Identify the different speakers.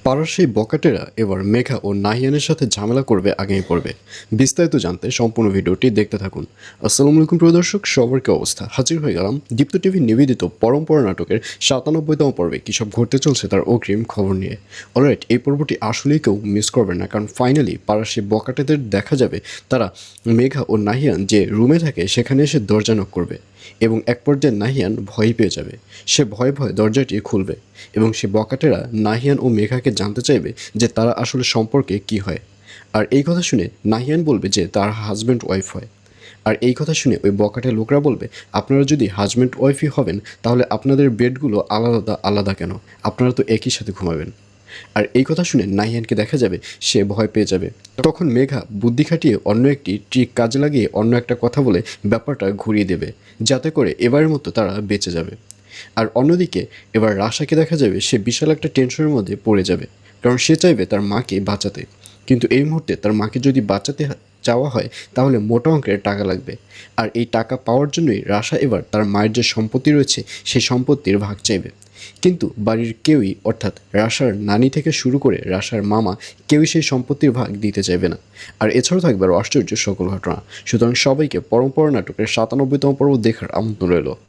Speaker 1: পাড়ার সেই বকাটেরা এবার মেঘা ও নাহিয়ানের সাথে ঝামেলা করবে আগামী পর্বে। বিস্তারিত জানতে সম্পূর্ণ ভিডিওটি দেখতে থাকুন। আসসালামু আলাইকুম প্রিয় দর্শক, সবার কি অবস্থা? হাজির হয়ে গেলাম দীপ্ত টিভি নিবেদিত পরম্পরা নাটকের ৯৭তম পর্বে কী সব ঘটতে চলছে তার অগ্রিম খবর নিয়ে। অলরাইট, এই পর্বটি আসলেই কেউ মিস করবেন না, কারণ ফাইনালি পাড়ার সেই বকাটেদের দেখা যাবে তারা মেঘা ও নাহিয়ান যে রুমে থাকে সেখানে এসে দরজা নক করবে এবং এক পর্যায়ে নাহিয়ান ভয় পেয়ে যাবে। সে ভয়ে ভয়ে দরজাটি খুলবে এবং সে বকাটেরা নাহিয়ান ও মেঘাকে জানতে চাইবে যে তারা আসলে সম্পর্কে কি হয়। আর এই কথা শুনে নাহিয়ান বলবে যে তার হাজব্যান্ড ওয়াইফ হয়। আর এই কথা শুনে ওই বকাটে লোকরা বলবে, আপনারা যদি হাজব্যান্ড ওয়াইফই হবেন তাহলে আপনাদের বেডগুলো আলাদা আলাদা কেন? আপনারা তো একই সাথে ঘুমাবেন। আর এই কথা শুনে নাহিয়ানকে দেখা যাবে সে ভয় পেয়ে যাবে। তখন মেঘা বুদ্ধি খাটিয়ে অন্য একটি ট্রিক কাজে লাগিয়ে অন্য একটা কথা বলে ব্যাপারটা ঘুরিয়ে দেবে, যাতে করে এবারের মতো তারা বেঁচে যাবে। আর অন্যদিকে এবার রাশাকে দেখা যাবে সে বিশাল একটা টেনশনের মধ্যে পড়ে যাবে, কারণ সে চাইবে তার মাকে বাঁচাতে। কিন্তু এই মুহূর্তে তার মাকে যদি বাঁচাতে চাওয়া হয় তাহলে মোটা অঙ্কের টাকা লাগবে। আর এই টাকা পাওয়ার জন্যই রাশা এবার তার মায়ের যে সম্পত্তি রয়েছে সেই সম্পত্তির ভাগ চাইবে। কিন্তু বাড়ির কেউই, অর্থাৎ রাশার নানি থেকে শুরু করে রাশার মামা, কেউই সেই সম্পত্তির ভাগ দিতে চাইবে না। আর এছাড়াও থাকবে আরও আশ্চর্য সকল ঘটনা। সুতরাং সবাইকে পরম্পরা নাটকের ৯৭তম পর্ব দেখার আমন্ত্রণ রইল।